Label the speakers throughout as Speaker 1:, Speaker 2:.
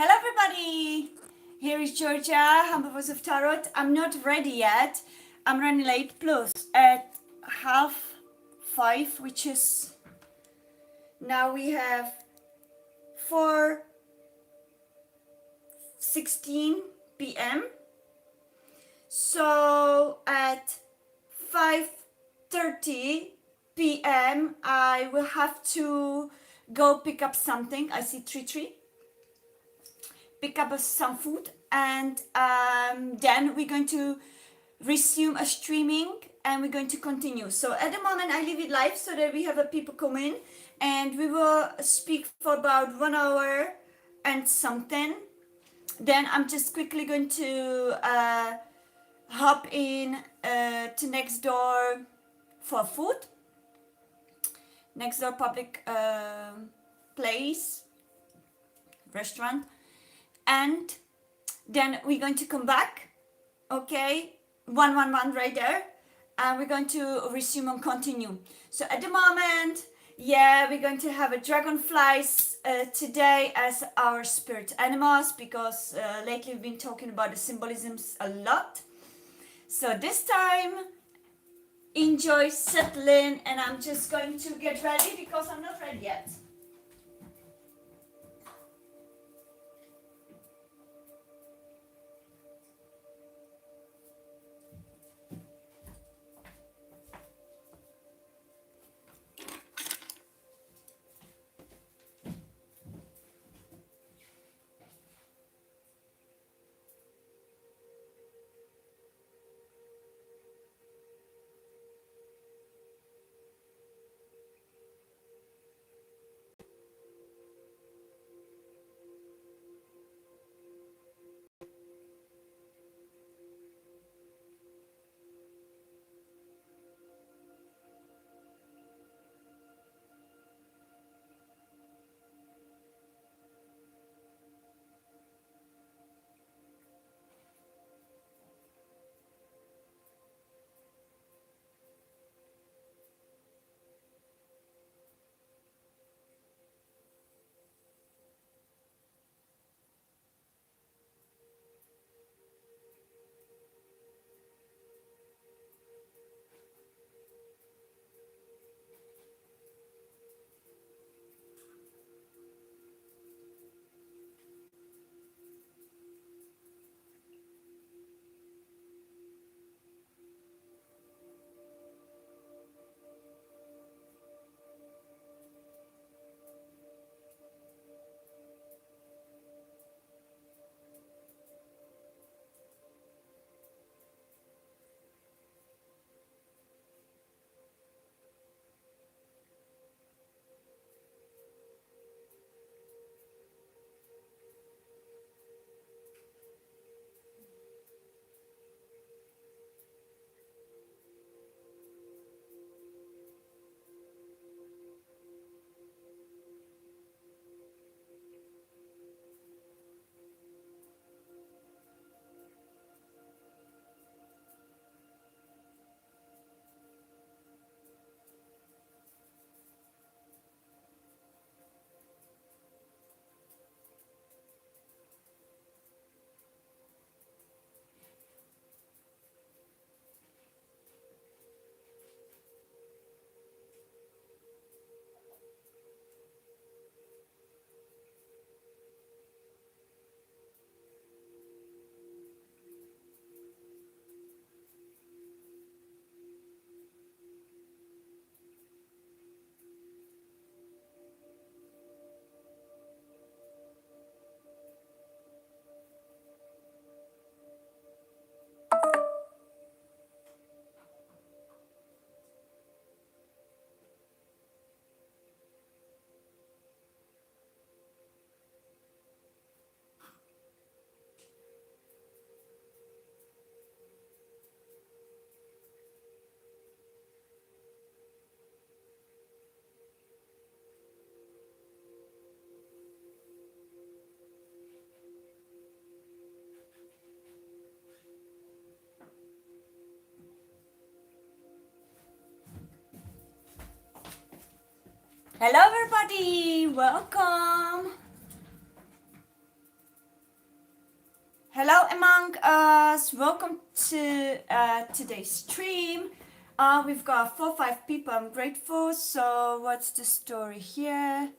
Speaker 1: Hello everybody! Here is Georgia, Humble Voice of Tarot. I'm not ready yet. I'm running late. Plus at 5:30, which is now we have 4:16 p.m. So at 5:30 p.m. I will have to go pick up something. I see tree. Pick up some food, and then we're going to resume a streaming and we're going to continue. So at the moment I leave it live so that we have people come in, and we will speak for about 1 hour and something. Then I'm just quickly going to hop in to next door for food. Next door public place, restaurant. And then we're going to come back, okay, 111 right there, and we're going to resume and continue. So at the moment, yeah, we're going to have a dragonflies today as our spirit animals, because lately we've been talking about the symbolisms a lot. So this time, enjoy, settle in, and I'm just going to get ready because I'm not ready yet. Hello everybody, welcome. among us, welcome to today's stream. We've got 4-5 people. I'm grateful. So what's the story here?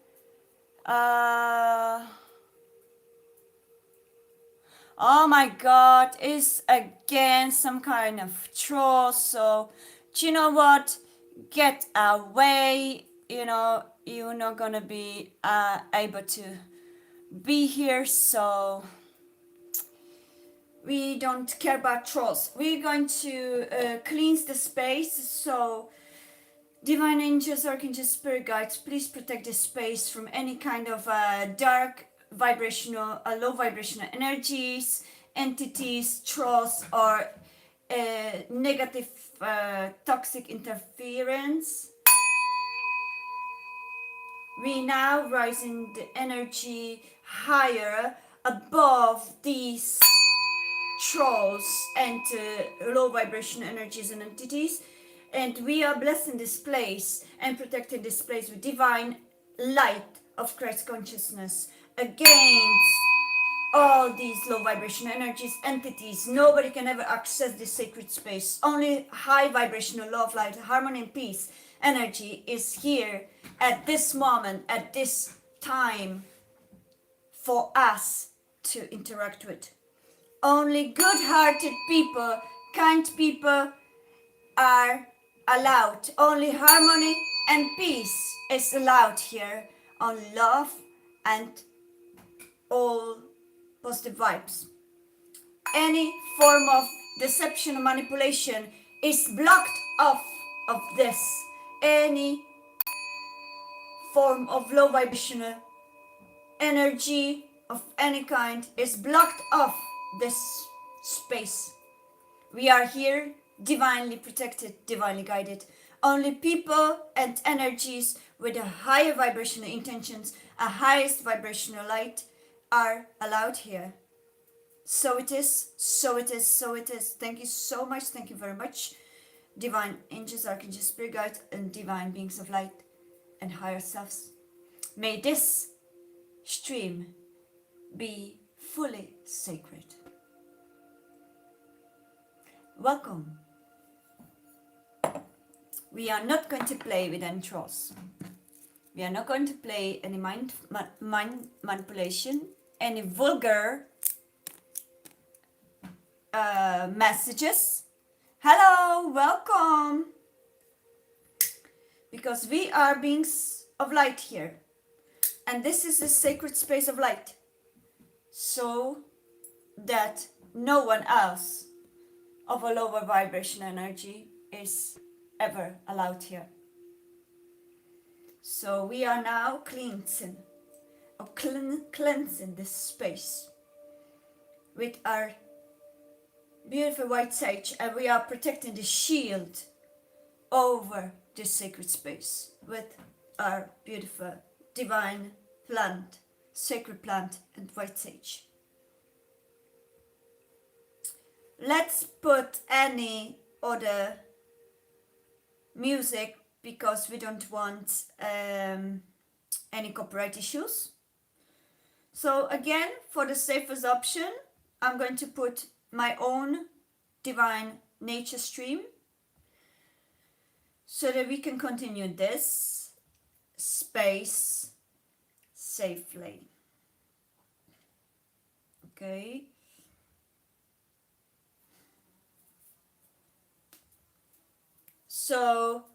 Speaker 1: Oh my god, it's again some kind of troll. So do you know what? Get away. You know, you're not gonna be able to be here. So we don't care about trolls. We're going to cleanse the space. So divine angels, archangels, spirit guides, please protect the space from any kind of dark vibrational, low vibrational energies, entities, trolls, or negative toxic interference. We now rise in the energy higher above these trolls and low vibration energies and entities, and we are blessing this place and protecting this place with divine light of Christ consciousness against all these low vibration energies, entities. Nobody can ever access this sacred space. Only high vibrational love, light, harmony, and peace energy is here at this moment, at this time, for us to interact with. Only good-hearted people, kind people are allowed. Only harmony and peace is allowed here. On love and all positive vibes. Any form of deception or manipulation is blocked off of this. Any form of low vibrational energy of any kind is blocked off this space. We are here divinely protected, divinely guided. Only people and energies with a higher vibrational intentions, a highest vibrational light are allowed here. So it is, so it is, so it is. Thank you so much. Thank you very much. Divine angels, archangels, spirit guides, and divine beings of light and higher selves. May this stream be fully sacred. Welcome. We are not going to play with any trolls. We are not going to play any mind manipulation, any vulgar messages. Hello, welcome. Because we are beings of light here. And this is a sacred space of light. So that no one else of a lower vibration energy is ever allowed here. So we are now cleansing this space with our beautiful white sage, and we are protecting the shield over this sacred space with our beautiful divine plant, sacred plant, and white sage. Let's put any other music because we don't want any copyright issues. So again, for the safest option, I'm going to put my own divine nature stream so that we can continue this space safely. Okay. So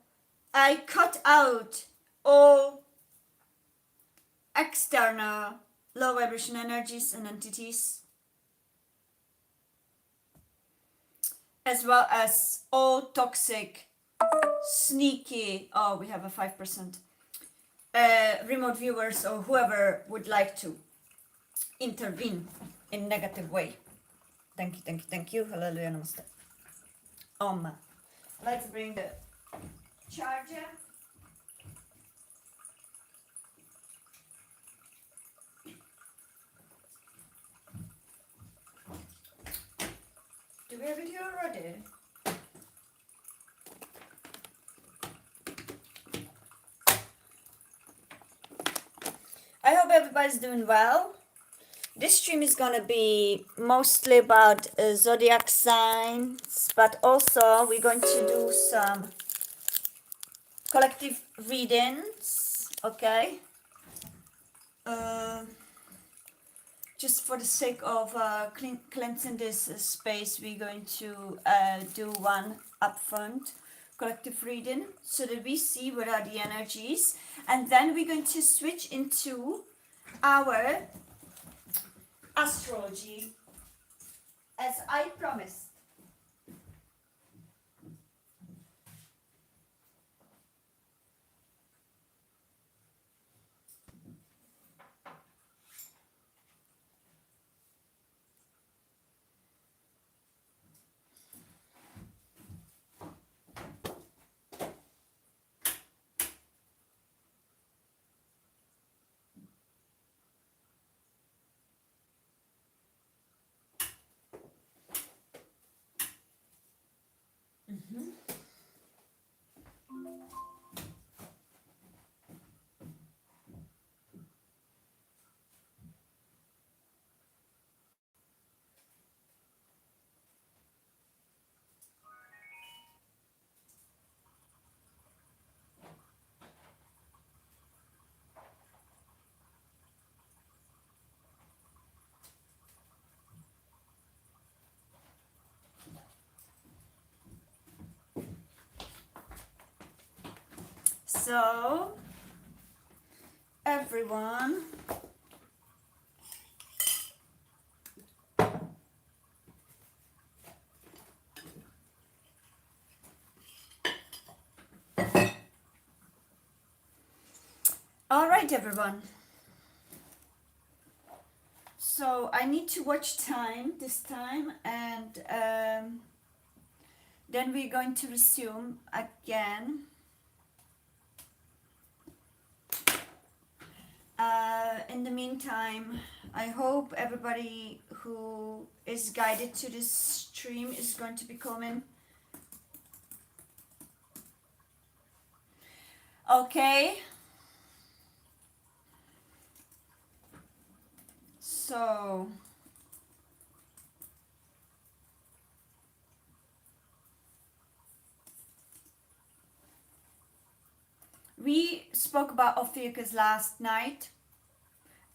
Speaker 1: I cut out all external low vibration energies and entities, as well as all toxic, sneaky, oh, we have a 5%, remote viewers or whoever would like to intervene in negative way. Thank you, thank you, thank you. Hallelujah, namaste. Let's bring the charger. Do we have it here already? I hope everybody's doing well. This stream is gonna be mostly about zodiac signs, but also we're going to do some collective readings, okay? Uh, just for the sake of cleansing this space, we're going to do one upfront collective reading so that we see what are the energies, and then we're going to switch into our astrology as I promised. So, everyone, all right, everyone. So I need to watch time this time, and then we're going to resume again. In the meantime, I hope everybody who is guided to this stream is going to be coming. Okay. So we spoke about Ophiucus last night,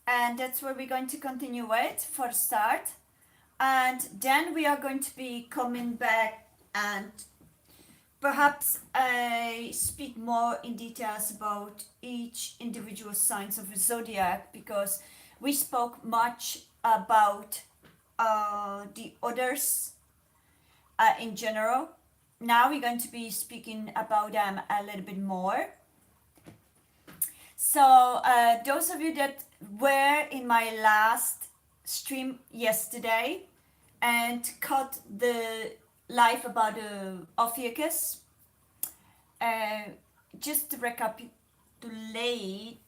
Speaker 1: and that's where we're going to continue with for a start. And then we are going to be coming back and perhaps speak more in details about each individual signs of the zodiac, because we spoke much about the others in general. Now we're going to be speaking about them a little bit more. So those of you that were in my last stream yesterday and caught the live about Ophiucus, just to recapitulate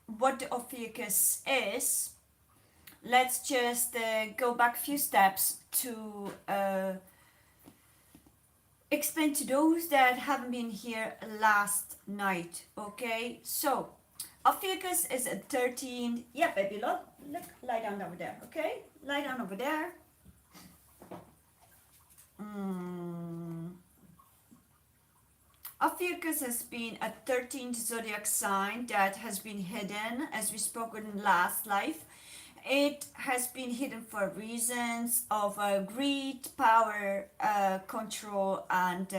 Speaker 1: what the Ophiucus is, let's just go back a few steps to explain to those that haven't been here last night. Okay, so Ophiucus is a 13. Yeah, baby, look, lie down over there. Okay, lie down over there. Ophiucus has been a 13th zodiac sign that has been hidden, as we spoke in last life. It has been hidden for reasons of greed, power, control, and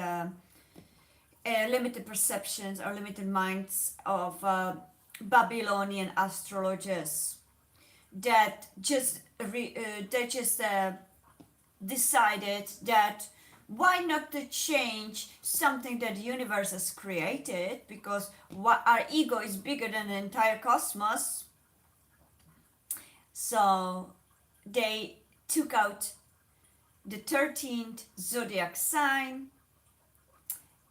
Speaker 1: limited perceptions or limited minds of Babylonian astrologers that just decided that why not to change something that the universe has created, because our ego is bigger than the entire cosmos. So they took out the 13th zodiac sign.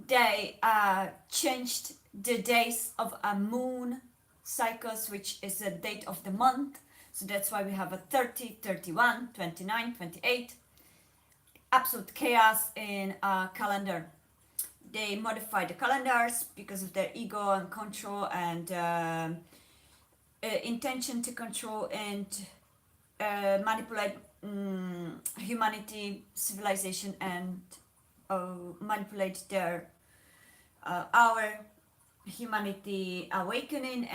Speaker 1: They changed the days of a moon cycles, which is the date of the month. So that's why we have a 30, 31, 29, 28. Absolute chaos in a calendar. They modified the calendars because of their ego and control and intention to control and manipulate humanity, civilization, and manipulate their our humanity awakening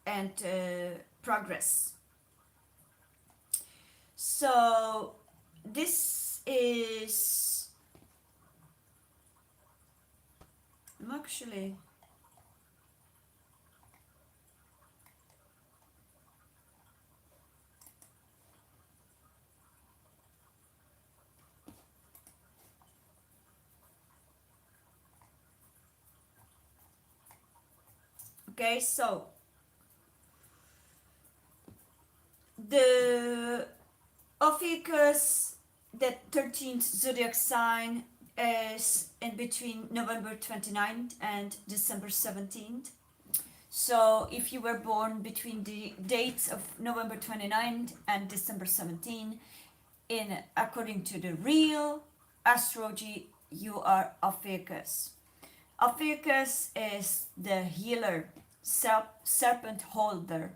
Speaker 1: and progress. So this is actually okay. So the Ophiucus, the 13th zodiac sign, is in between November 29th and December 17th. So if you were born between the dates of November 29th and December 17th, in according to the real astrology, you are Ophiucus. Ophiucus is the healer, serpent holder.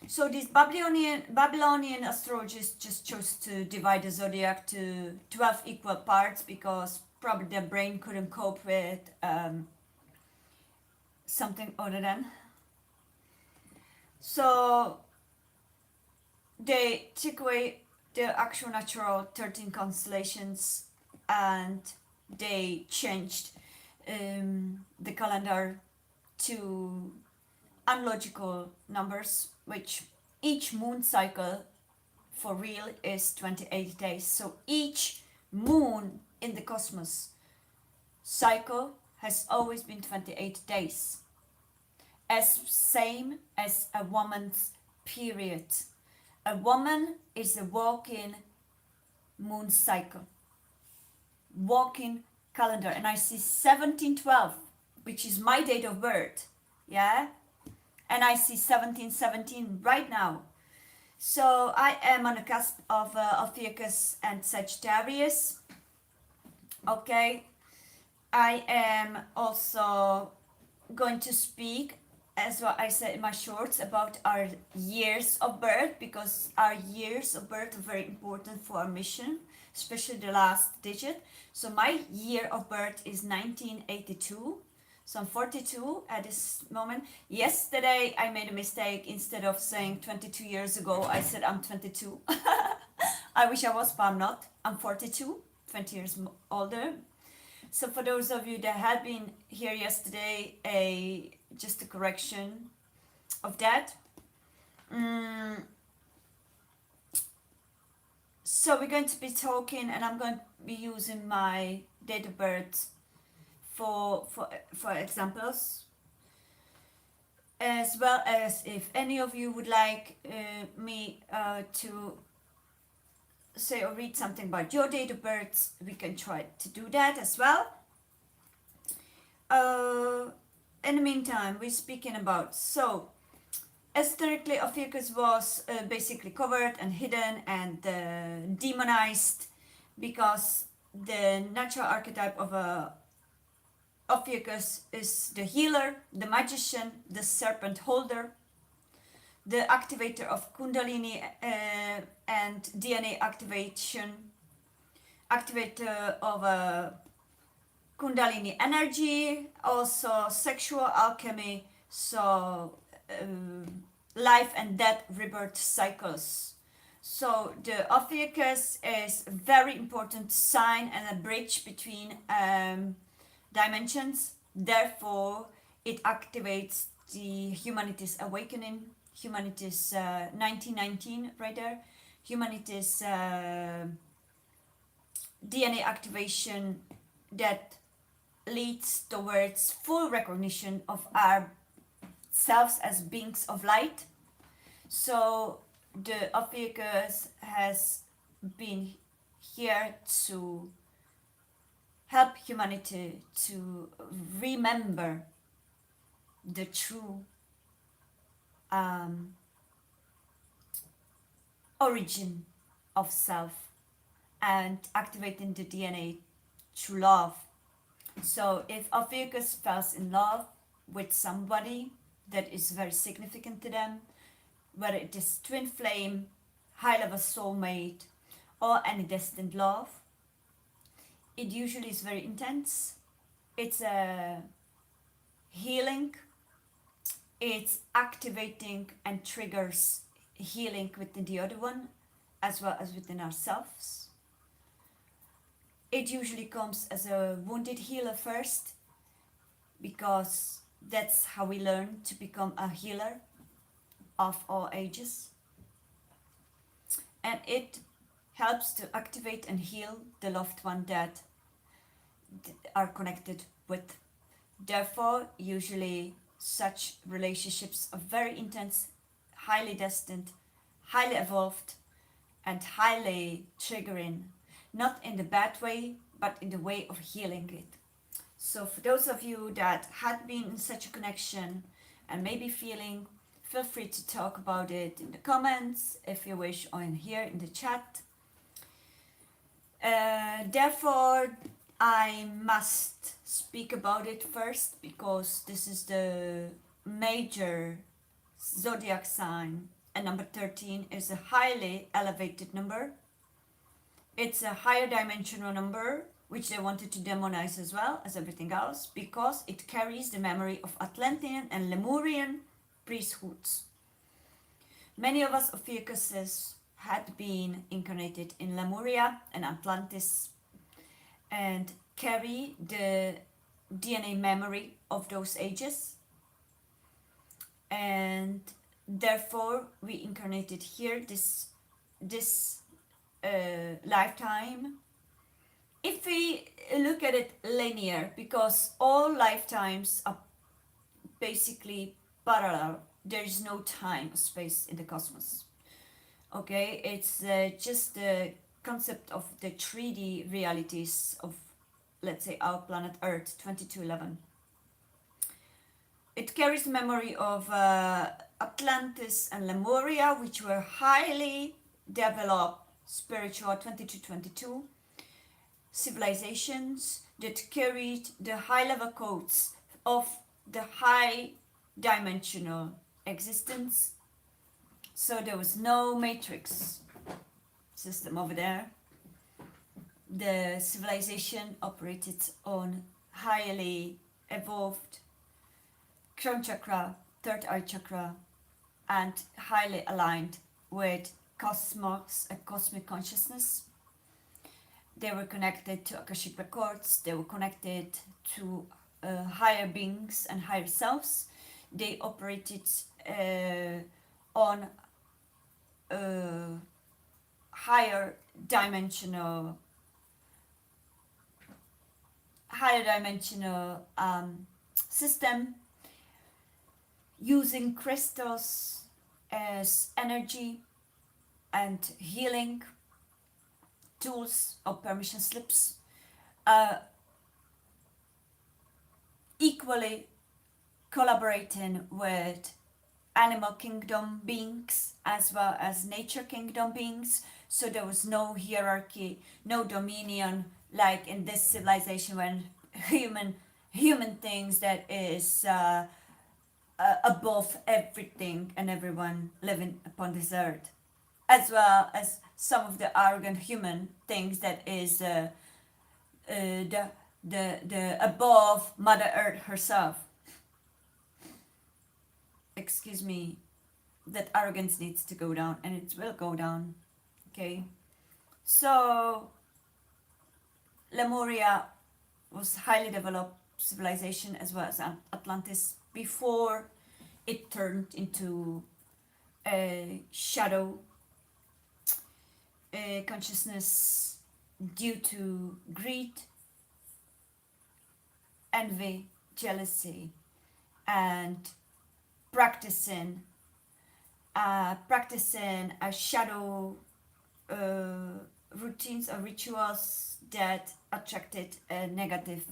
Speaker 1: So these Babylonian astrologers just chose to divide the zodiac to 12 equal parts because probably their brain couldn't cope with something other than. So they took away the actual natural 13 constellations and they changed the calendar to unlogical numbers, which each moon cycle for real is 28 days. So each moon in the cosmos cycle has always been 28 days, as same as a woman's period. A woman is a walking moon cycle, walking calendar. And I see 1712, which is my date of birth. Yeah? And I see 1717 right now. So I am on the cusp of Ophiucus and Sagittarius. Okay. I am also going to speak, as what I said in my shorts, about our years of birth, because our years of birth are very important for our mission, especially the last digit. So my year of birth is 1982. So I'm 42 at this moment. Yesterday I made a mistake. Instead of saying 22 years ago, I said I'm 22. I wish I was, but I'm not. I'm 42, 20 years older. So for those of you that had been here yesterday, just a correction of that. So we're going to be talking, and I'm going to be using my date of birth for examples, as well as if any of you would like me to say or read something about your date of birth, we can try to do that as well. In the meantime, we're speaking about, so aesthetically, Ophiucus was basically covered and hidden and demonized because the natural archetype of a Ophiucus is the healer, the magician, the serpent holder, the activator of Kundalini and DNA activation, activator of Kundalini energy, also sexual alchemy, so life and death rebirth cycles. So the Ophiucus is a very important sign and a bridge between dimensions. Therefore, it activates the humanity's awakening, humanity's 1919 right there, humanity's DNA activation that leads towards full recognition of ourselves as beings of light. So the Ophiucus has been here to help humanity to remember the true origin of self and activating the DNA through love. So if Ophiucus falls in love with somebody that is very significant to them, whether it is twin flame, high level soulmate, or any destined love. It usually is very intense. It's a healing. It's activating and triggers healing within the other one as well as within ourselves. It usually comes as a wounded healer first, because that's how we learn to become a healer of all ages. And it helps to activate and heal the loved one that are connected with. Therefore, usually such relationships are very intense, highly destined, highly evolved, and highly triggering, not in the bad way, but in the way of healing it. So, for those of you that had been in such a connection and maybe feeling, feel free to talk about it in the comments if you wish, or in here in the chat. Therefore, I must speak about it first, because this is the major zodiac sign, and number 13 is a highly elevated number. It's a higher dimensional number, which they wanted to demonize as well as everything else, because it carries the memory of Atlantean and Lemurian priesthoods. Many of us Ophiucuses had been incarnated in Lemuria and Atlantis, and carry the DNA memory of those ages, and therefore we incarnated here this lifetime. If we look at it linear, because all lifetimes are basically parallel, there is no time or space in the cosmos. Okay, it's just the concept of the 3D realities of, let's say, our planet Earth 2211. It carries memory of Atlantis and Lemuria, which were highly developed spiritual 2222 civilizations that carried the high level codes of the high dimensional existence. So there was no matrix system over there. The civilization operated on highly evolved crown chakra, third eye chakra, and highly aligned with cosmos and cosmic consciousness. They were connected to Akashic records. They were connected to higher beings and higher selves. They operated on higher dimensional system, using crystals as energy and healing tools or permission slips, equally collaborating with animal kingdom beings as well as nature kingdom beings. So there was no hierarchy, no dominion, like in this civilization when human things that is above everything and everyone living upon this earth, as well as some of the arrogant human things that is the above Mother Earth herself. Excuse me, that arrogance needs to go down, and it will go down. Okay, so Lemuria was highly developed civilization, as well as Atlantis, before it turned into a shadow consciousness due to greed, envy, jealousy, and practicing a shadow routines or rituals that attracted negative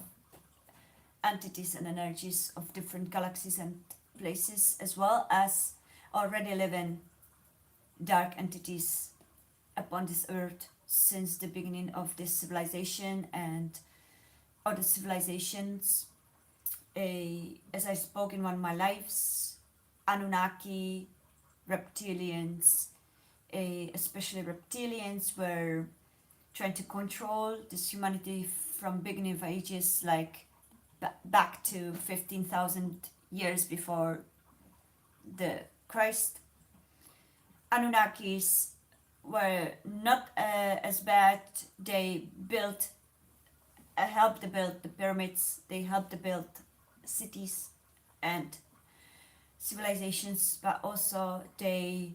Speaker 1: entities and energies of different galaxies and places, as well as already living dark entities upon this earth since the beginning of this civilization and other civilizations. As I spoke in one of my lives, Anunnaki, reptilians, especially reptilians, were trying to control this humanity from beginning of ages, like back to 15,000 years before the Christ. Anunnakis were not as bad. They built, helped to build the pyramids. They helped to build cities and civilizations, but also they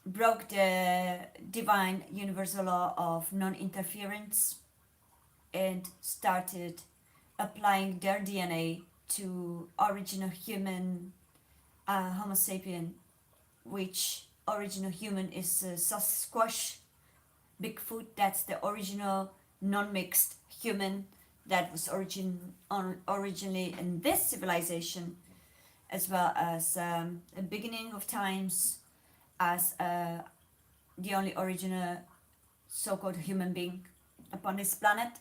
Speaker 1: broke the divine universal law of non-interference and started applying their DNA to original human, Homo sapien, which original human is Sasquatch, Bigfoot. That's the original non-mixed human that was originally in this civilization, as well as a beginning of times as the only original so-called human being upon this planet.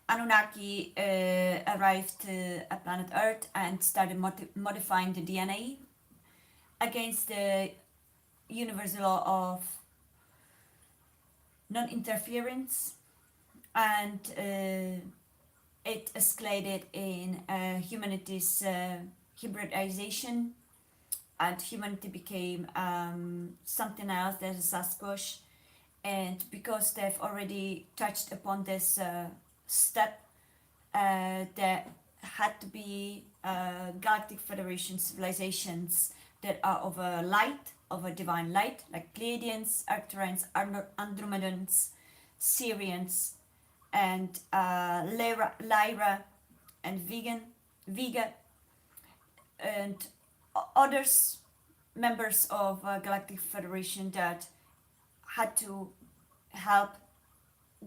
Speaker 1: Anunnaki arrived at planet Earth and started modifying the DNA against the universal law of non-interference, and it escalated in humanity's hybridization, and humanity became something else. There's a Sasquatch, and because they've already touched upon this step, there had to be galactic federation civilizations that are of a light, of a divine light, like Pleiadians, Arcturians, Andromedans, Syrians, and Lyra and Vega, and others, members of Galactic Federation that had to help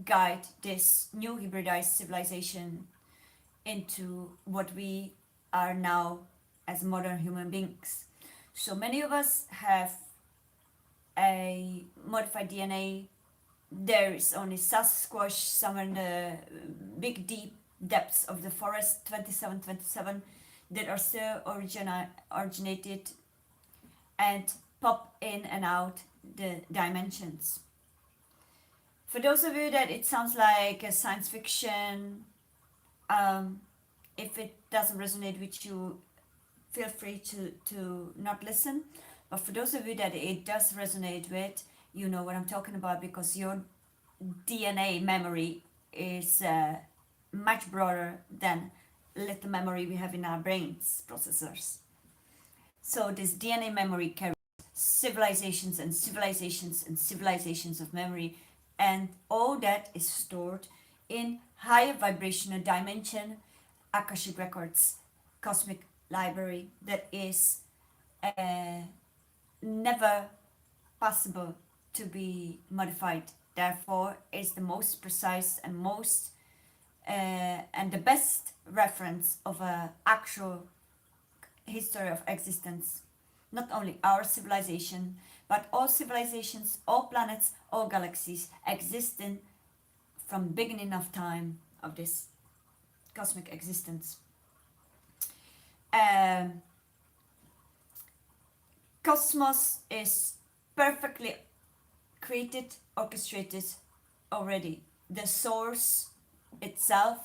Speaker 1: guide this new hybridized civilization into what we are now as modern human beings. So many of us have a modified DNA. There is only Sasquatch somewhere in the big deep depths of the forest, 2727, that are still originated and pop in and out the dimensions. For those of you that it sounds like a science fiction, if it doesn't resonate with you, feel free to not listen. But for those of you that it does resonate with, you know what I'm talking about, because your DNA memory is much broader than little memory we have in our brains processors. So this DNA memory carries civilizations and civilizations and civilizations of memory, and all that is stored in higher vibrational dimension, Akashic records, cosmic library that is never possible to be modified. Therefore, is the most precise and most and the best reference of a actual history of existence. Not only our civilization, but all civilizations, all planets, all galaxies existing from beginning of time of this cosmic existence. Cosmos is perfectly created, orchestrated already. The source itself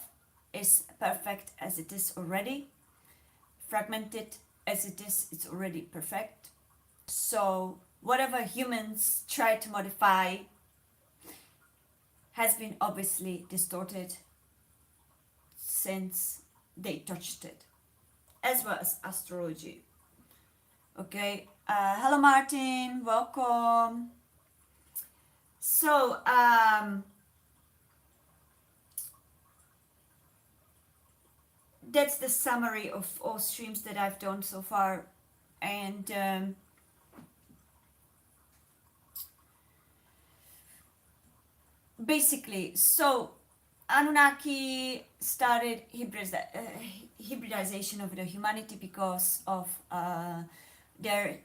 Speaker 1: is perfect as it is already. Fragmented as it is, it's already perfect. So whatever humans try to modify has been obviously distorted since they touched it, as well as astrology. Okay, hello Martin, welcome. So that's the summary of all streams that I've done so far, and basically, so Anunnaki started hybridization of the humanity because of their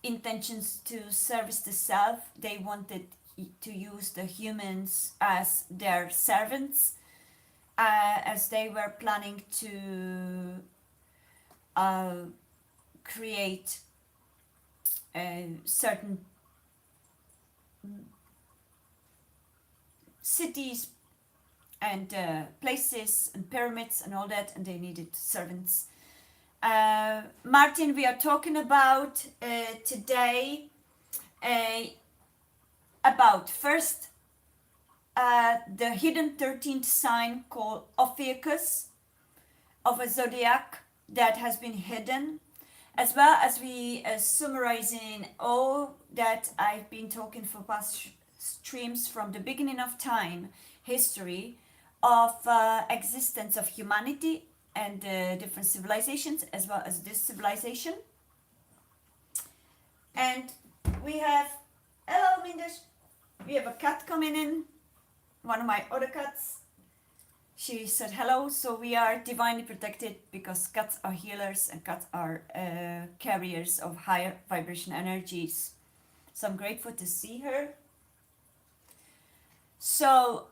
Speaker 1: intentions to service the self. They wanted to use the humans as their servants, as they were planning to create certain cities and places and pyramids and all that, and they needed servants. Martin, we are talking about today uh, about first the hidden 13th sign called Ophiucus of a zodiac that has been hidden, as well as we summarizing all that I've been talking for past streams from the beginning of time, history of existence of humanity and different civilizations, as well as this civilization. And we have, hello Minders, we have a cat coming in, one of my other cats. She said hello, so we are divinely protected because cats are healers and cats are carriers of higher vibration energies. So I'm grateful to see her. So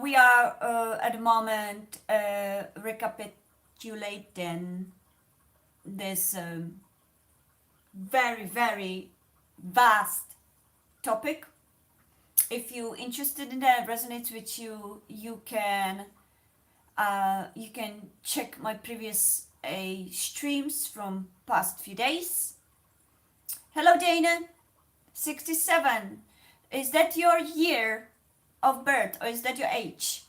Speaker 1: we are at the moment recapitulating this very, very vast topic. If you're interested in that, resonates with you, you can check my previous streams from past few days. Hello Dana, 67. Is that your year of birth or is that your age?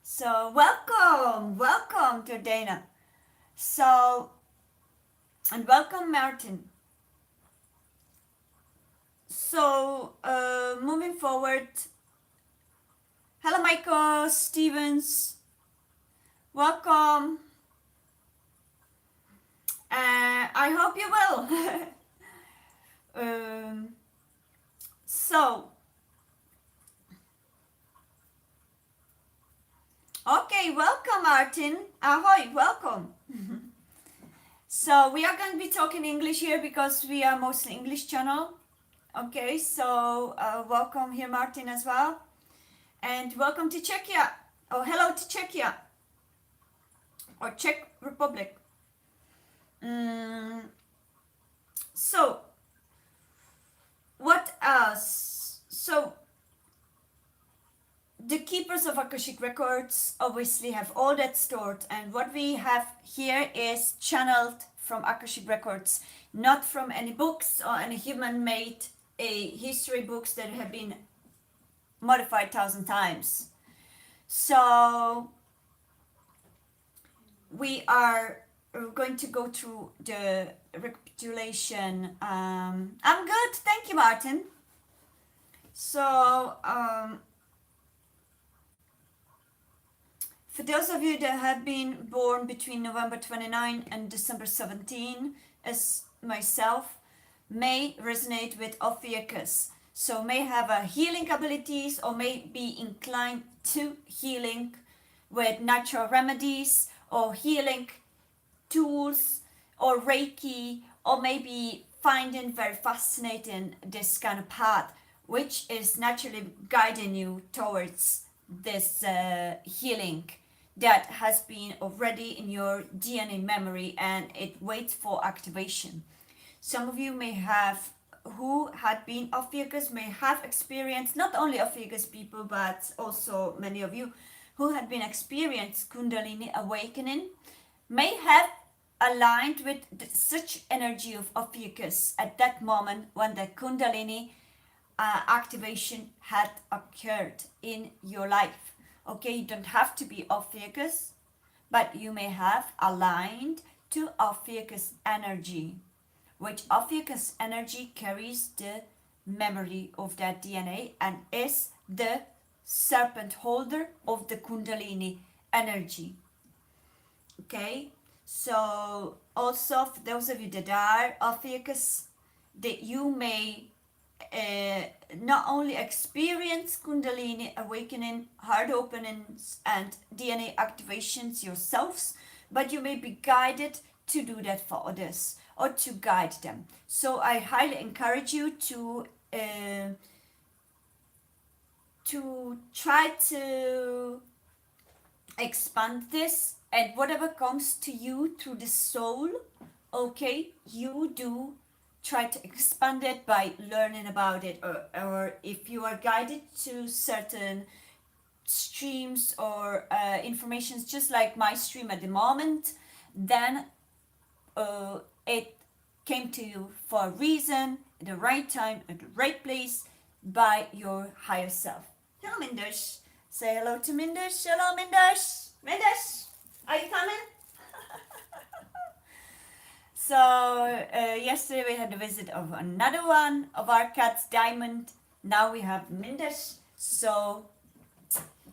Speaker 1: So welcome to Dana. So, and welcome Martin. So moving forward, hello Michael Stevens, welcome. I hope you will. So, okay, welcome Martin. Ahoy, welcome. So we are going to be talking English here because we are mostly English channel. Okay, so welcome here Martin as well. And welcome to Czechia. Oh, hello to Czechia. Or Czech Republic. So, what else? So, the keepers of Akashic records obviously have all that stored, and what we have here is channeled from Akashic records, not from any books or any human-made history books that have been modified 1,000 times. So we are going to go through the recapitulation. I'm good, thank you Martin. So for those of you that have been born between November 29 and December 17, as myself, may resonate with Ophiucus. So may have a healing abilities or may be inclined to healing with natural remedies or healing tools or Reiki, or maybe finding very fascinating this kind of path, which is naturally guiding you towards this healing that has been already in your DNA memory and it waits for activation. Some of you may have, who had been Ophiucus, may have experienced, not only Ophiucus people, but also many of you who had been experienced Kundalini awakening, may have aligned with such energy of Ophiucus at that moment when the Kundalini activation had occurred in your life. Okay, you don't have to be Ophiucus, but you may have aligned to Ophiucus energy, which Ophiucus energy carries the memory of that DNA and is the serpent holder of the Kundalini energy. Okay, so also for those of you that are Ophiucus, that you may not only experience Kundalini awakening, heart openings and DNA activations yourselves, but you may be guided to do that for others or to guide them. So I highly encourage you to try to expand this, and whatever comes to you through the soul, okay, you do try to expand it by learning about it, or if you are guided to certain streams or informations, just like my stream at the moment, then it came to you for a reason, at the right time, at the right place, by your higher self. Hello, Mindesh. Say hello to Mindesh. Hello, Mindesh. Mindesh, are you coming? So yesterday we had the visit of another one of our cats, Diamond. Now we have Mindesh. So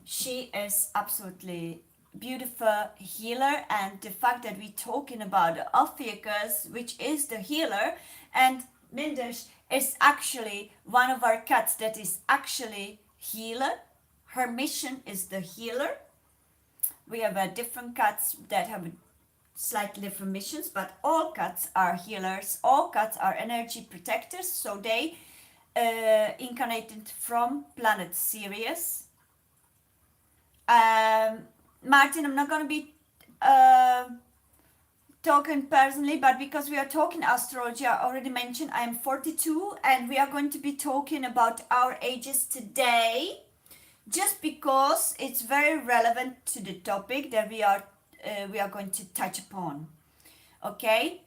Speaker 1: she is absolutely beautiful healer, and the fact that we're talking about the Ophiucus, which is the healer, and Mindesh is actually one of our cats that is actually healer. Her mission is the healer. We have different cats that have slightly different missions, but all cats are healers. All cats are energy protectors, so they incarnated from planet Sirius. Martin, I'm not going to be talking personally, but because we are talking astrology, I already mentioned I am 42, and we are going to be talking about our ages today, just because it's very relevant to the topic that we are going to touch upon. Okay,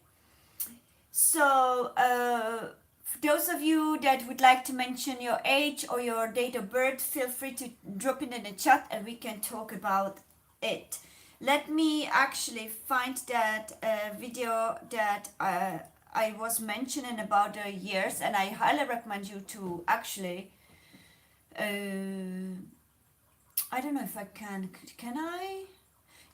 Speaker 1: so for those of you that would like to mention your age or your date of birth, feel free to drop it in the chat and we can talk about it. Let me actually find that video that I was mentioning about the years, and I highly recommend you to actually I don't know if I can I?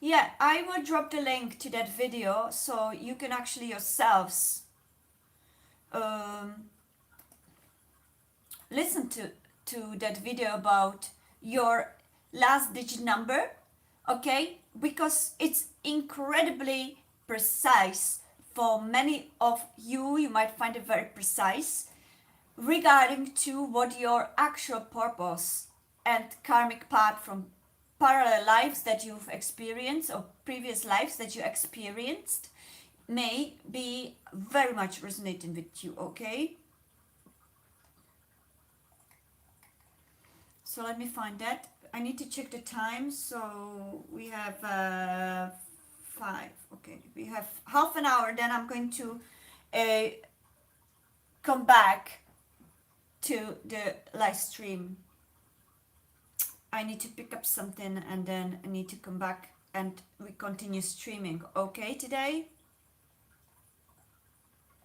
Speaker 1: Yeah, I will drop the link to that video so you can actually yourselves listen to that video about your last digit number, okay? Because it's incredibly precise for many of you. You might find it very precise regarding to what your actual purpose and karmic path from parallel lives that you've experienced or previous lives that you experienced may be very much resonating with you, okay? So let me find that. I need to check the time. So we have 5. Okay, we have half an hour. Then I'm going to come back to the live stream. I need to pick up something and then I need to come back and we continue streaming, okay, today?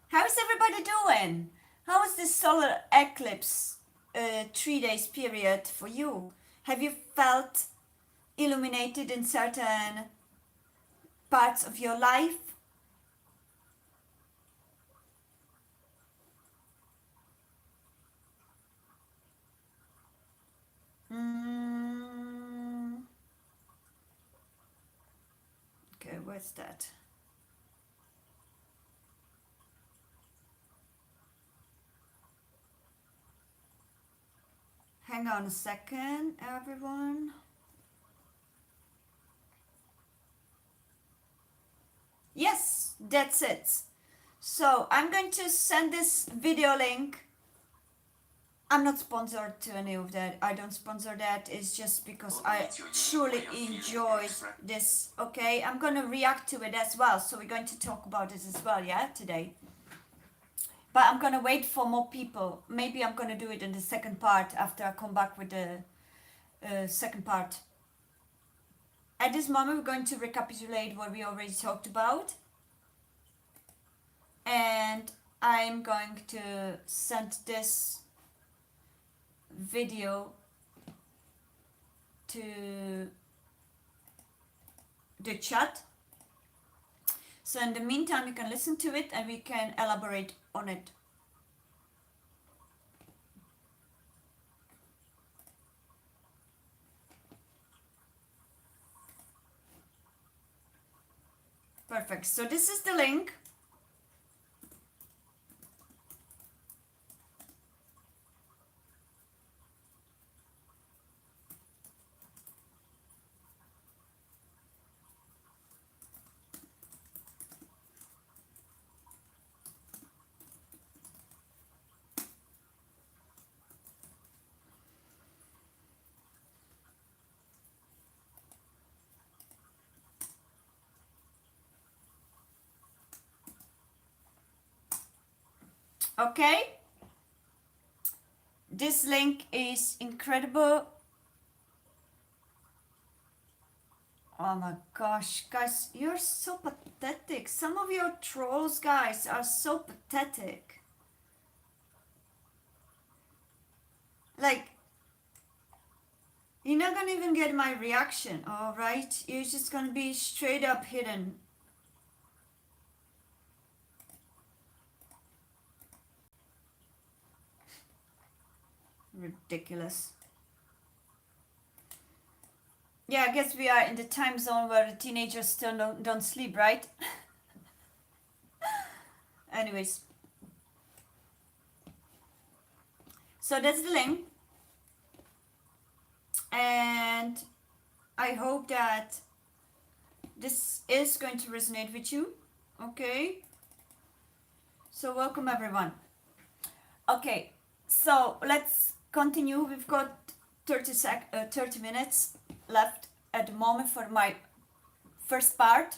Speaker 1: How is everybody doing? How is this solar eclipse 3 days period for you? Have you felt illuminated in certain parts of your life? Okay, where's that? Hang on a second, everyone. Yes, that's it. So I'm going to send this video link. I'm not sponsored to any of that. I don't sponsor that. It's just because I truly enjoy this. Okay, I'm going to react to it as well. So we're going to talk about it as well, yeah, today. But I'm going to wait for more people. Maybe I'm going to do it in the second part after I come back with the second part. At this moment, we're going to recapitulate what we already talked about. And I'm going to send this video to the chat. So in the meantime, you can listen to it and we can elaborate on it. Perfect. So this is the link. Okay, this link is incredible. Oh my gosh, guys, you're so pathetic. Some of your trolls, guys, are so pathetic. Like, you're not gonna even get my reaction, alright? You're just gonna be straight up hidden. Ridiculous. Yeah, I guess we are in the time zone where the teenagers still don't sleep, right? Anyways. So that's the link. And I hope that this is going to resonate with you. Okay. So welcome everyone. Okay. So let's continue. We've got 30 minutes left at the moment for my first part.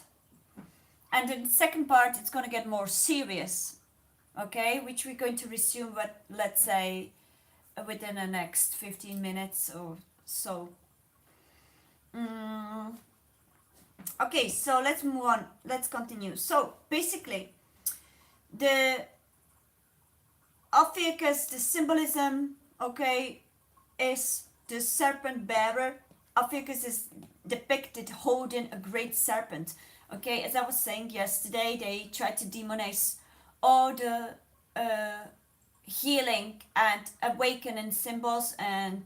Speaker 1: And in the second part, it's going to get more serious. Okay. Which we're going to resume, but let's say within the next 15 minutes or so. Okay, so let's move on. Let's continue. So basically, the Ophiucus, the symbolism, okay, is the serpent bearer. Ophiucus is depicted holding a great serpent. Okay, as I was saying yesterday, they tried to demonize all the healing and awakening symbols, and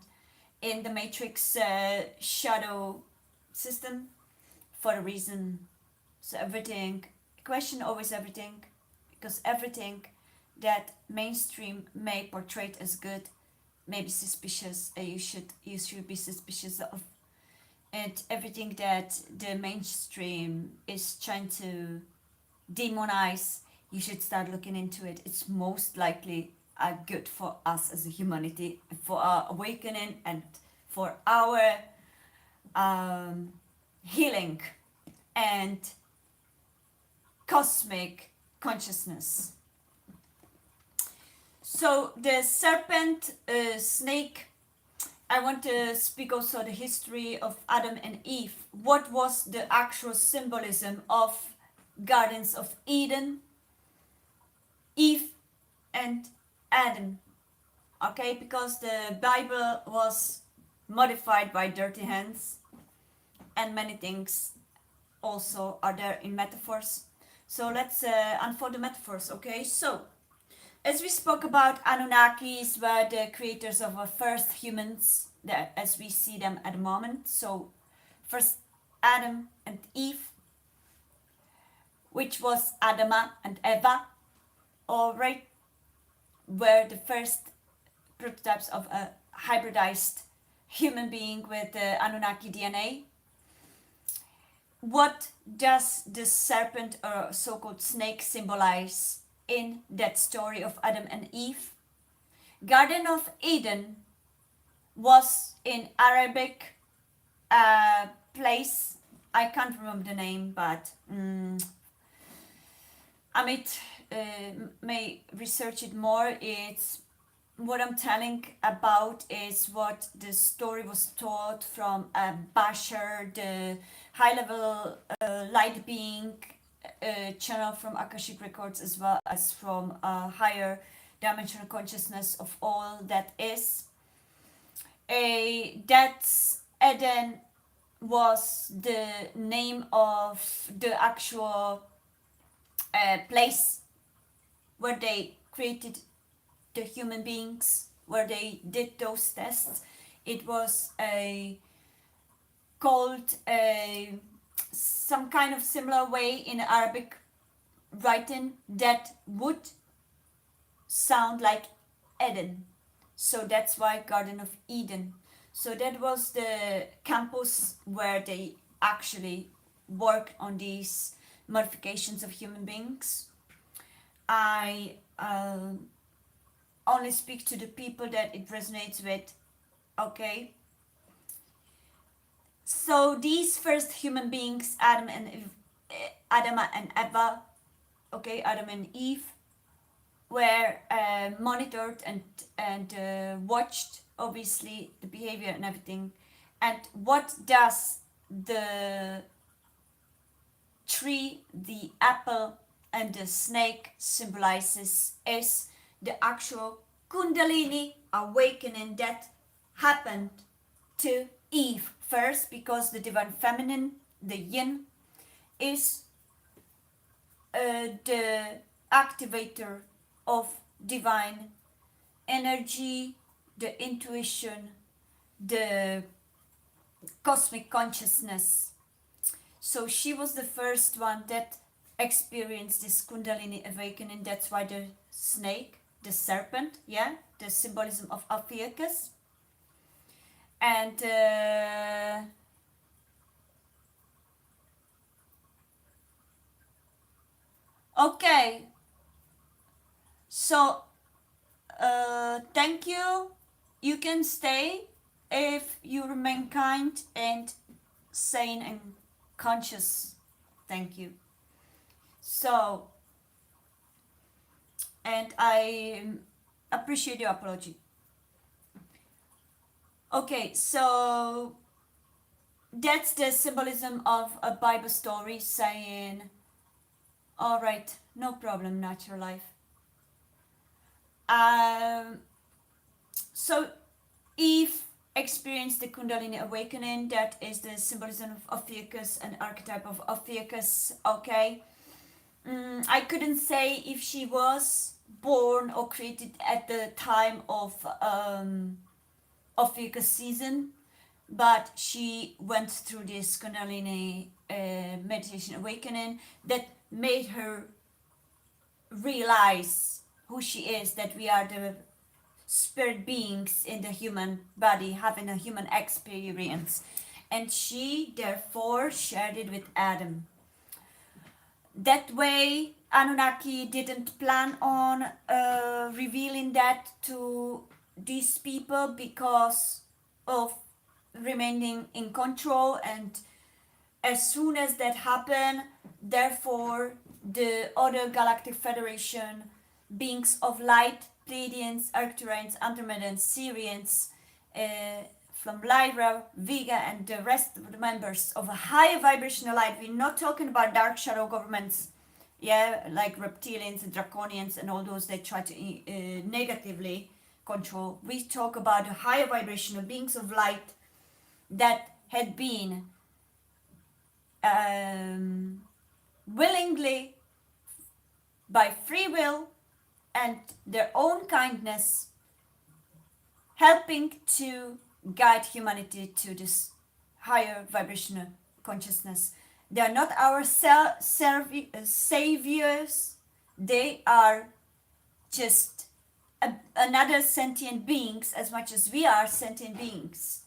Speaker 1: in the Matrix shadow system for a reason. So everything, question always everything, because everything that mainstream may portray as good may be suspicious. You should be suspicious of, and everything that the mainstream is trying to demonize, you should start looking into it. It's most likely good for us as a humanity, for our awakening and for our healing and cosmic consciousness. So the serpent, snake, I want to speak also the history of Adam and Eve. What was the actual symbolism of Gardens of Eden, Eve and Adam? Okay, because the Bible was modified by dirty hands, and many things also are there in metaphors. So let's unfold the metaphors, okay? So, as we spoke about, Anunnakis were the creators of our first humans, that as we see them at the moment. So, first Adam and Eve, which was Adama and Eva, alright, were the first prototypes of a hybridized human being with Anunnaki DNA. What does the serpent or so-called snake symbolize in that story of Adam and Eve? Garden of Eden was in Arabic place. I can't remember the name, but Amit may research it more. It's what I'm telling about is what the story was told from Bashar, the high-level light being channel from Akashic Records, as well as from a higher dimensional consciousness of all that is. That's Eden was the name of the actual place where they created the human beings, where they did those tests. It was called some kind of similar way in Arabic writing that would sound like Eden. So that's why Garden of Eden. So that was the campus where they actually worked on these modifications of human beings. I only speak to the people that it resonates with, okay? So these first human beings, Adam and Eva, okay, Adam and Eve, were monitored and watched, obviously, the behavior and everything. And what does the tree, the apple, and the snake symbolizes is the actual Kundalini awakening that happened to Eve first, because the divine feminine, the yin, is the activator of divine energy, the intuition, the cosmic consciousness. So she was the first one that experienced this Kundalini awakening. That's why the snake, the serpent, yeah, the symbolism of Ophiucus. And okay, so thank you. You can stay if you remain kind and sane and conscious. Thank you. So, and I appreciate your apology. Okay, so that's the symbolism of a Bible story saying, all right, no problem, natural life. Um, so Eve experienced the Kundalini awakening. That is the symbolism of Ophiucus, an archetype of Ophiucus. Okay, I couldn't say if she was born or created at the time of Ophiucus season, but she went through this Kundalini meditation awakening that made her realize who she is, that we are the spirit beings in the human body having a human experience, and she therefore shared it with Adam. That way, Anunnaki didn't plan on revealing that to these people because of remaining in control. And as soon as that happened, therefore, the other Galactic Federation, beings of light, Pleiadians, Arcturians, Andromedans, Sirians, from Lyra, Vega, and the rest of the members of a higher vibrational light. We're not talking about dark shadow governments, yeah, like reptilians and draconians and all those that try to negatively control. We talk about the higher vibrational beings of light that had been willingly, by free will and their own kindness, helping to guide humanity to this higher vibrational consciousness. They are not our saviors, they are just another sentient beings, as much as we are sentient beings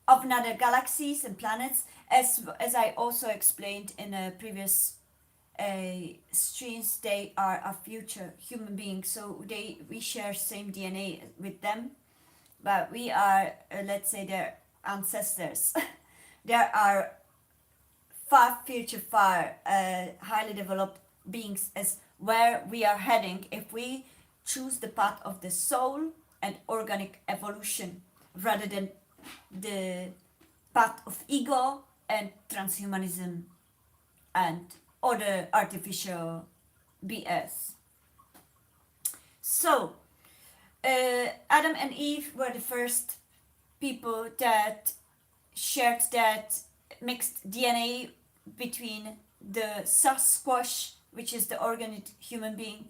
Speaker 1: of another galaxies and planets, as I also explained in a previous streams. They are a future human beings, so we share same DNA with them, but we are let's say their ancestors. There are far future, far highly developed beings, as where we are heading if we choose the path of the soul and organic evolution rather than the path of ego and transhumanism and other artificial BS. So, Adam and Eve were the first people that shared that mixed DNA between the Sasquatch, which is the organic human being,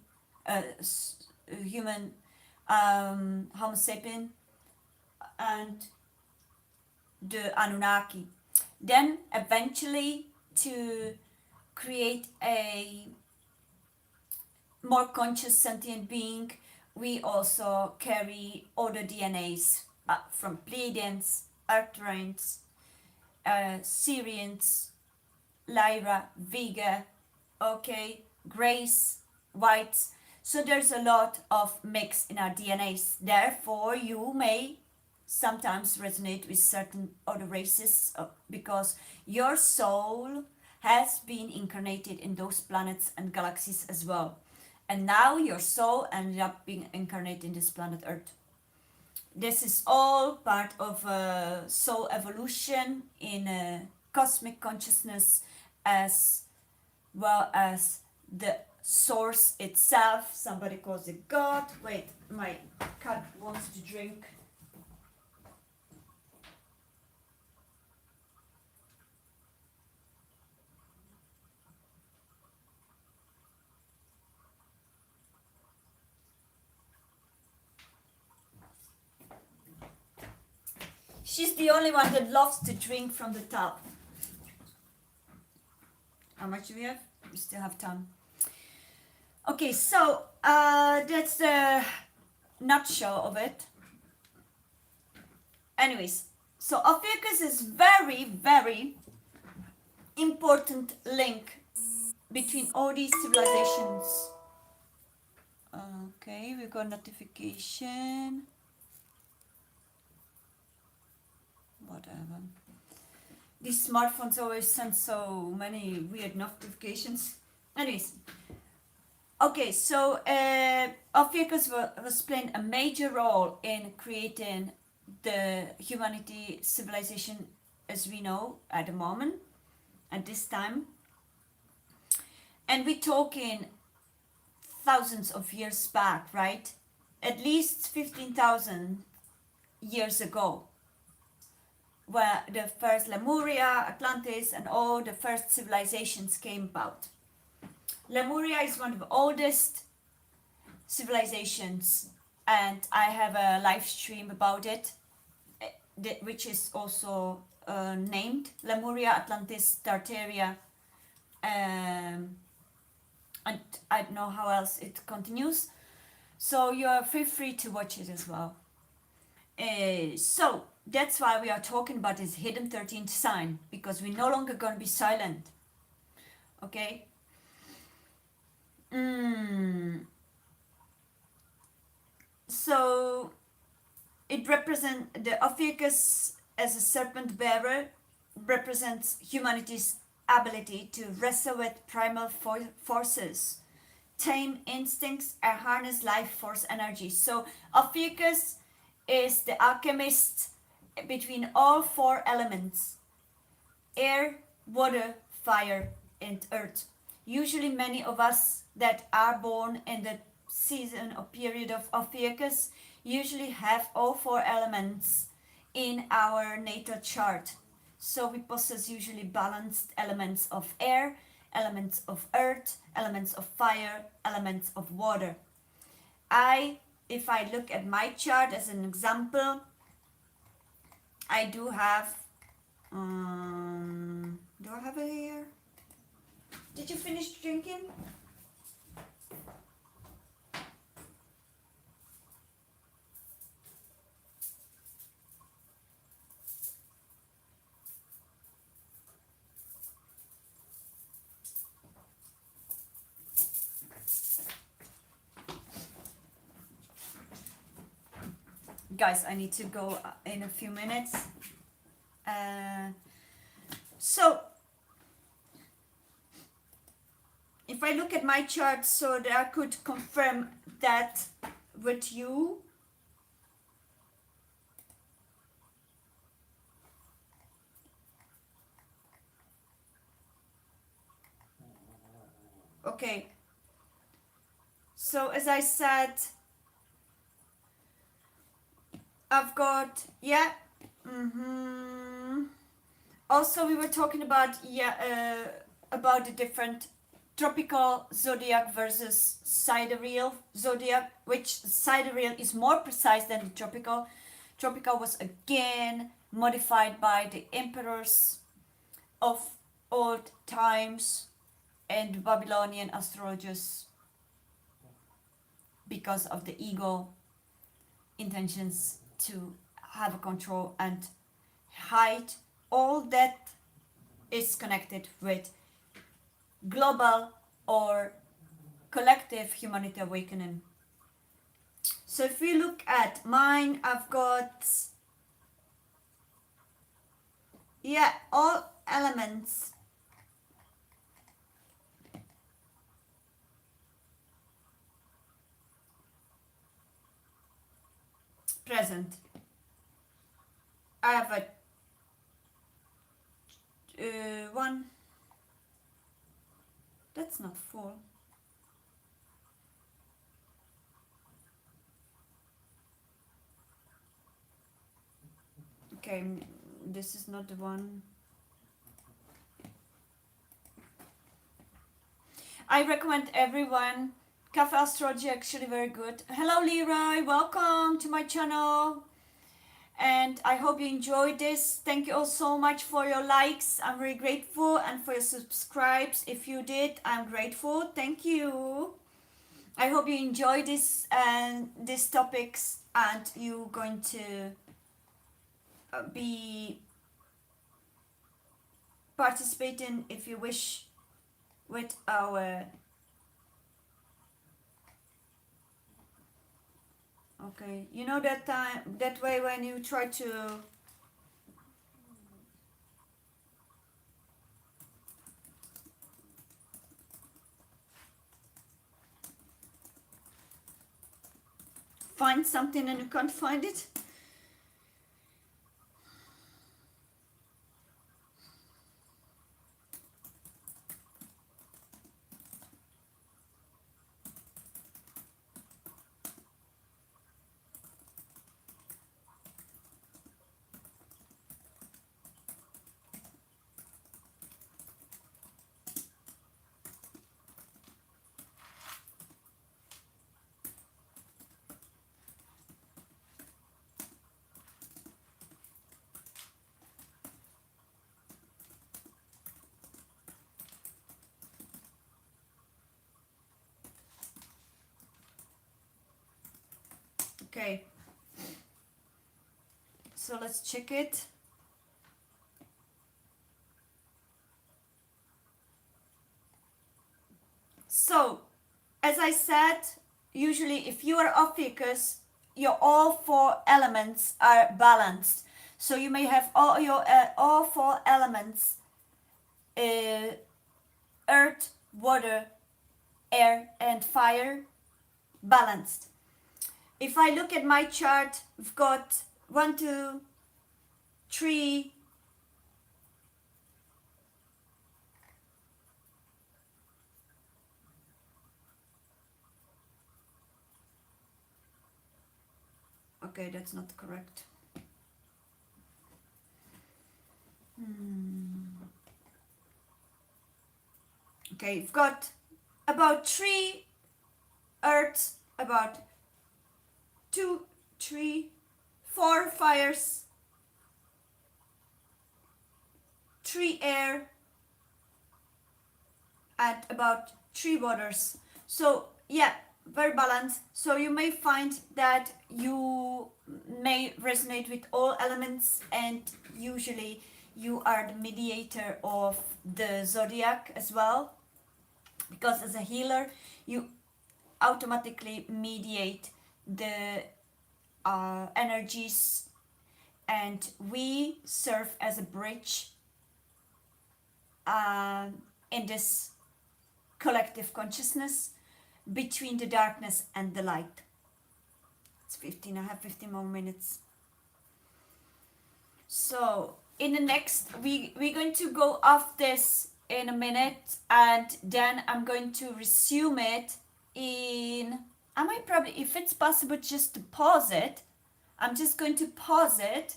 Speaker 1: human Homo sapien, and the Anunnaki. Then eventually, to create a more conscious sentient being, we also carry other DNAs from Pleiadians, Arcturians, Syrians, Lyra, Vega, okay, Grace, Whites. So there's a lot of mix in our DNAs. Therefore, you may sometimes resonate with certain other races because your soul has been incarnated in those planets and galaxies as well. And now your soul ended up being incarnate in this planet Earth. This is all part of soul evolution in cosmic consciousness, as well as the source itself. Somebody calls it God. Wait, my cat wants to drink. She's the only one that loves to drink from the tap. How much do we have? We still have time. Okay, so that's the nutshell of it. Anyways, so Ophiucus is very, very important link between all these civilizations. Okay, we got notification. Whatever. These smartphones always send so many weird notifications. Anyways, okay, so Ophiucus was playing a major role in creating the humanity civilization as we know at the moment, at this time. And we're talking thousands of years back, right? At least 15,000 years ago, where the first Lemuria, Atlantis, and all the first civilizations came about. Lemuria is one of the oldest civilizations, and I have a live stream about it, which is also named Lemuria, Atlantis, Tartaria, and I don't know how else it continues. So feel free to watch it as well. So that's why we are talking about this hidden 13th sign, because we're no longer going to be silent. Okay? So it represents the Ophiucus as a serpent bearer, represents humanity's ability to wrestle with primal forces, tame instincts, and harness life force energy. So Ophiucus is the alchemist between all four elements: air, water, fire, and earth. Usually many of us that are born in the season or period of Ophiucus usually have all four elements in our natal chart. So we possess usually balanced elements of air, elements of earth, elements of fire, elements of water. If I look at my chart as an example, I do have, do I have it here? Did you finish drinking? Guys, I need to go in a few minutes. So if I look at my chart so that I could confirm that with you. Okay. So as I said, I've got, yeah. Also, we were talking about, about the different tropical zodiac versus sidereal zodiac, which sidereal is more precise than the tropical. Tropical was again modified by the emperors of old times and Babylonian astrologers because of the ego intentions to have a control and hide all that is connected with global or collective humanity awakening. So if we look at mine, I've got, all elements present. I have a one. That's not full. Okay, this is not the one. I recommend everyone. Cafe Astrology actually very good. Hello Leroy, welcome to my channel. And I hope you enjoyed this. Thank you all so much for your likes. I'm very grateful, and for your subscribes. If you did, I'm grateful. Thank you. I hope you enjoy this and these topics, and you're going to be participating if you wish with our. Okay, you know that time, that way when you try to find something and you can't find it. Okay, so let's check it. So, as I said, usually if you are Ophiucus, your all four elements are balanced. So you may have all your all four elements: uh, earth, water, air, and fire balanced. If I look at my chart, we've got 1, 2, 3. Okay, that's not correct. Okay, we've got about 3 earths, about 2, 3, 4 fires, 3 air, and about 3 waters. So yeah, very balanced. So you may find that you may resonate with all elements, and usually you are the mediator of the zodiac as well, because as a healer you automatically mediate the energies, and we serve as a bridge in this collective consciousness between the darkness and the light. It's 15, I have 15 more minutes. So in the next, we're going to go off this in a minute, and then I'm going to resume it in, I might probably, if it's possible, just to pause it. I'm just going to pause it,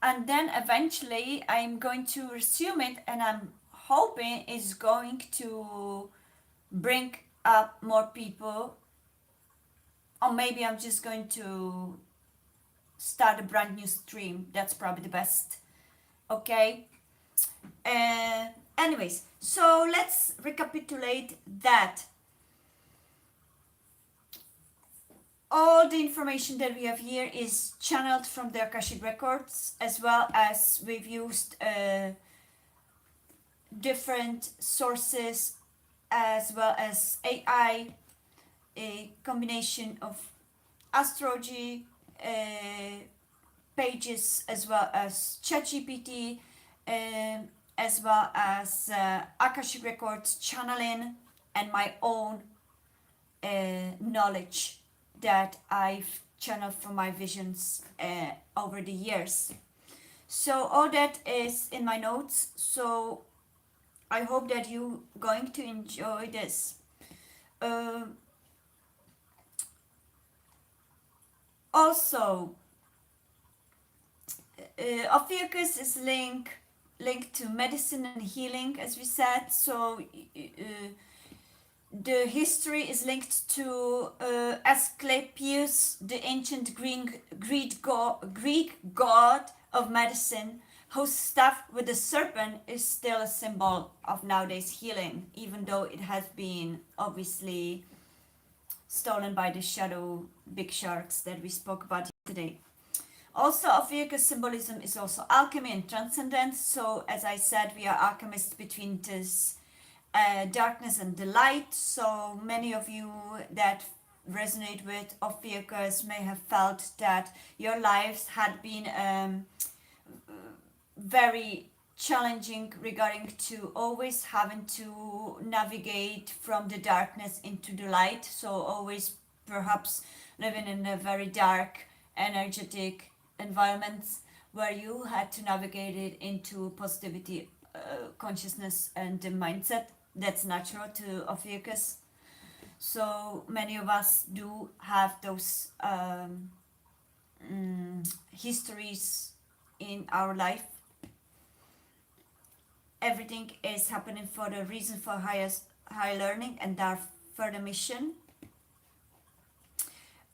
Speaker 1: and then eventually I'm going to resume it, and I'm hoping it's going to bring up more people, or maybe I'm just going to start a brand new stream. That's probably the best. Okay. Anyways, so let's recapitulate that. All the information that we have here is channeled from the Akashic Records, as well as we've used different sources, as well as AI, a combination of astrology pages, as well as ChatGPT, as well as Akashic Records channeling, and my own knowledge that I've channel from my visions over the years. So all that is in my notes. So I hope that you going to enjoy this. Uh, Also, Ophiucus is linked to medicine and healing, as we said. So the history is linked to Asclepius, the ancient Greek god of medicine, whose staff with the serpent is still a symbol of nowadays healing, even though it has been obviously stolen by the shadow big sharks that we spoke about today. Also, Ophiucus symbolism is also alchemy and transcendence. So, as I said, we are alchemists between this darkness and the light. So, many of you that resonate with Ophiucus may have felt that your lives had been very challenging regarding to always having to navigate from the darkness into the light. So, always perhaps living in a very dark, energetic environments where you had to navigate it into positivity, consciousness, and the mindset that's natural to Ophiucus. So many of us do have those histories in our life. Everything is happening for the reason for higher learning and our further mission,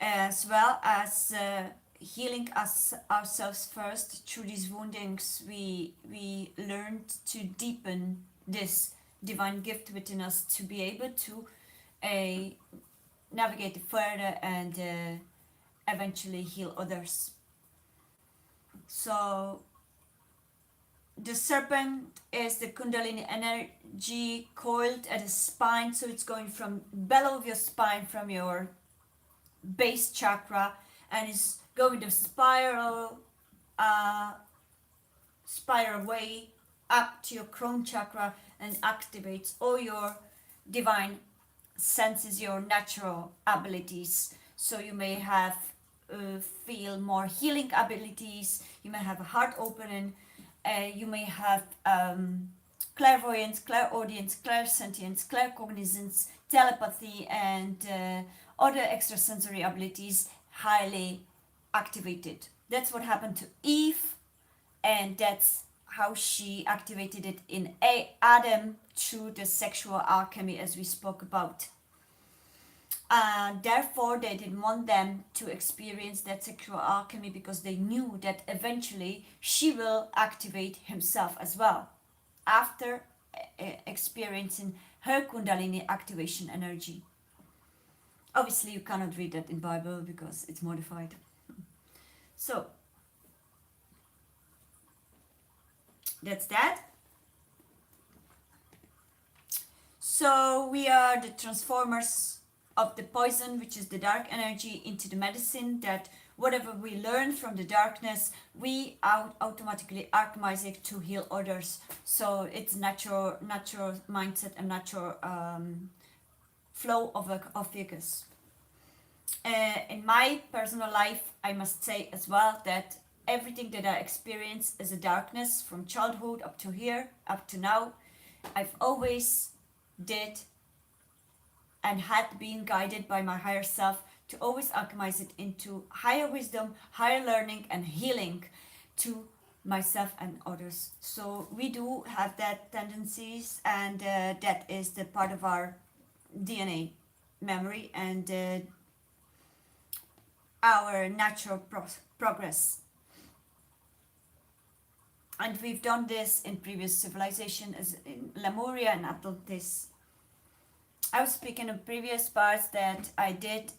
Speaker 1: as well as healing ourselves first. Through these woundings we learned to deepen this divine gift within us to be able to navigate further and eventually heal others. So the serpent is the kundalini energy coiled at the spine, so it's going from below of your spine, from your base chakra, and is going the spiral way up to your crown chakra and activates all your divine senses, your natural abilities. So you may have feel more healing abilities, you may have a heart opening, you may have clairvoyance, clairaudience, clairsentience, claircognizance, telepathy, and other extrasensory abilities highly activated. That's what happened to Eve, and that's how she activated it in Adam through the sexual alchemy, as we spoke about. Therefore, they didn't want them to experience that sexual alchemy because they knew that eventually she will activate himself as well after experiencing her Kundalini activation energy. Obviously, you cannot read that in Bible because it's modified. So that's that. So we are the transformers of the poison, which is the dark energy, into the medicine, that whatever we learn from the darkness, we automatically alchemize it to heal others. So it's natural mindset and natural flow of Ophiucus. In my personal life, I must say as well that everything that I experience is a darkness from childhood up to here, up to now. I've always did and had been guided by my higher self to always alchemize it into higher wisdom, higher learning, and healing to myself and others. So we do have that tendencies, and that is the part of our DNA memory and our natural progress. And we've done this in previous civilization, as in Lemuria and Atlantis. I was speaking in previous parts that I did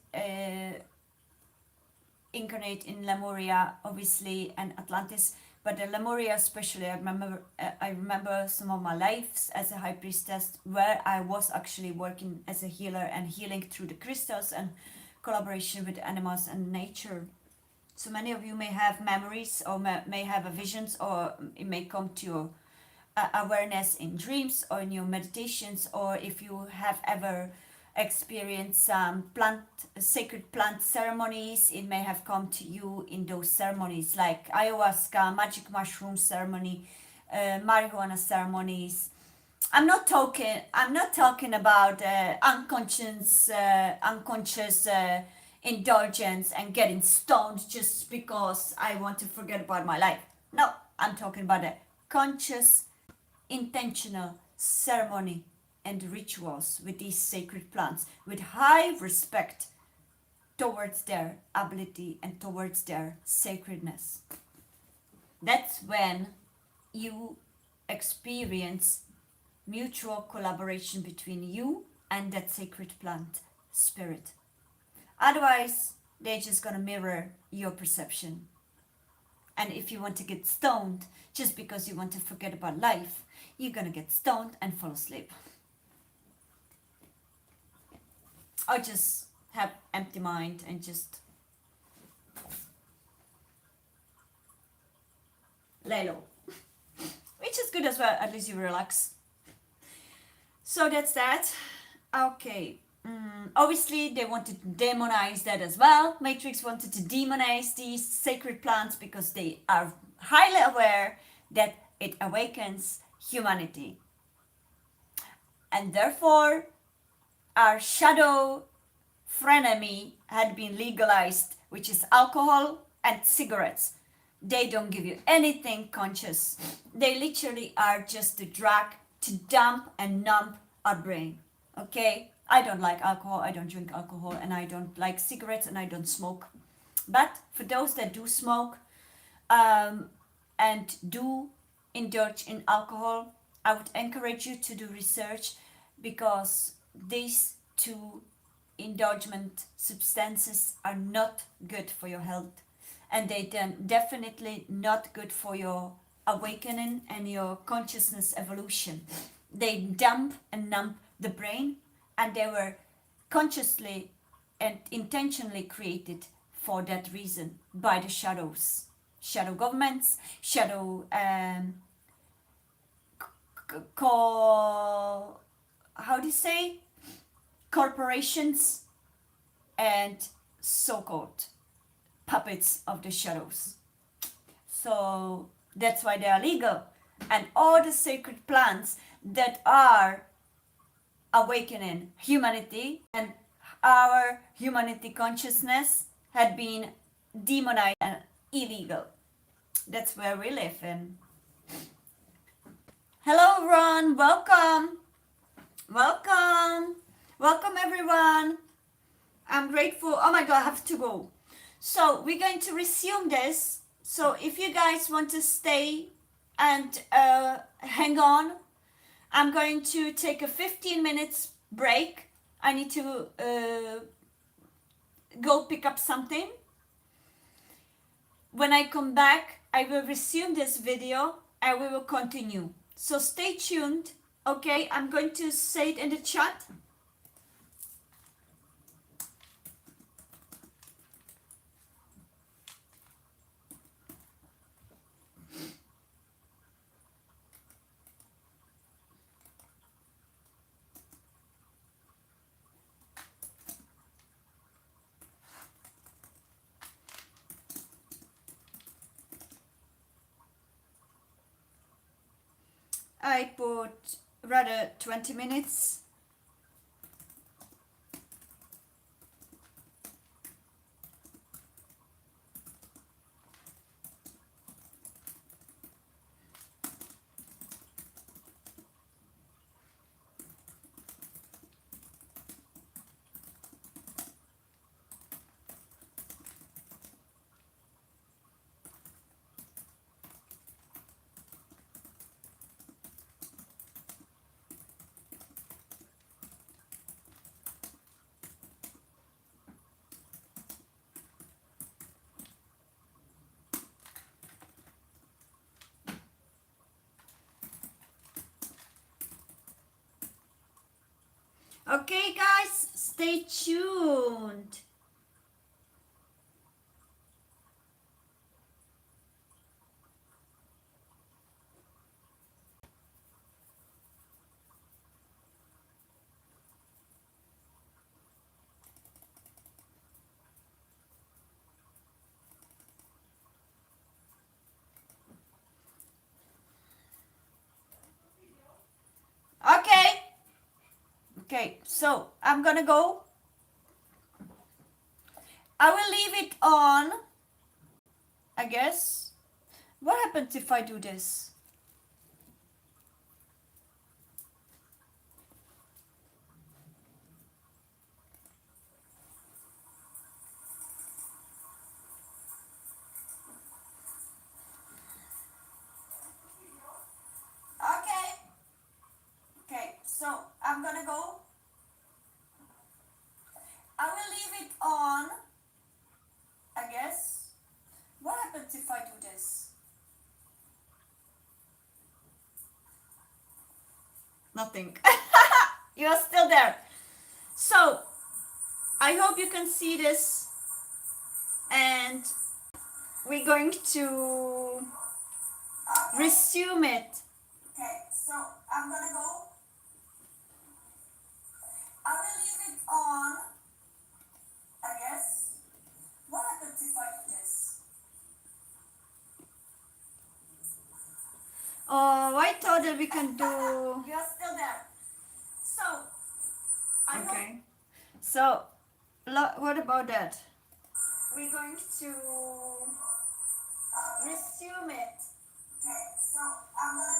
Speaker 1: incarnate in Lemuria, obviously, and Atlantis, but the Lemuria especially, I remember some of my lives as a high priestess where I was actually working as a healer and healing through the crystals and collaboration with animals and nature. So many of you may have memories or may have a visions, or it may come to your awareness in dreams or in your meditations, or if you have ever experience some sacred plant ceremonies. It may have come to you in those ceremonies like ayahuasca, magic mushroom ceremony, marijuana ceremonies. I'm not talking about unconscious indulgence and getting stoned just because I want to forget about my life. No, I'm talking about a conscious, intentional ceremony and rituals with these sacred plants with high respect towards their ability and towards their sacredness. That's when you experience mutual collaboration between you and that sacred plant spirit. Otherwise, they're just gonna mirror your perception. And if you want to get stoned just because you want to forget about life, you're gonna get stoned and fall asleep. Or just have empty mind and just lay low. Which is good as well, at least you relax. So that's that. Okay. Obviously, they wanted to demonize that as well. Matrix wanted to demonize these sacred plants because they are highly aware that it awakens humanity. And therefore, our shadow frenemy had been legalized, which is alcohol and cigarettes. They don't give you anything conscious. They literally are just a drug to dump and numb our brain. Okay? I don't like alcohol, I don't drink alcohol, and I don't like cigarettes, and I don't smoke. But for those that do smoke and do indulge in alcohol, I would encourage you to do research because these two indulgent substances are not good for your health, and they then definitely not good for your awakening and your consciousness evolution. They dump and numb the brain, and they were consciously and intentionally created for that reason by the shadows, shadow governments, shadow how do you say, corporations, and so-called puppets of the shadows. So that's why they are legal. And all the sacred plants that are awakening humanity and our humanity consciousness had been demonized and illegal. That's where we live in. Hello Ron, welcome. Welcome everyone. I'm grateful. Oh my god, I have to go. So we're going to resume this. So if you guys want to stay and hang on, I'm going to take a 15 minutes break. I need to go pick up something. When I come back, I will resume this video and we will continue. So stay tuned. Okay, I'm going to say it in the chat. I put rather 20 minutes. Okay guys, stay tuned. Okay, so I'm gonna go. I will leave it on, I guess. What happens if I do this? Okay. Okay, so I'm gonna go. I will leave it on, I guess. What happens if I do this? Nothing. You are still there. So, I hope you can see this, and we're going to resume it. Okay, so I'm gonna go. I will leave it on, I guess. What happens if I do this? Oh, I thought that we can do. You're still there. So, okay. So, what about that? We're going to resume it. Okay, so I'm gonna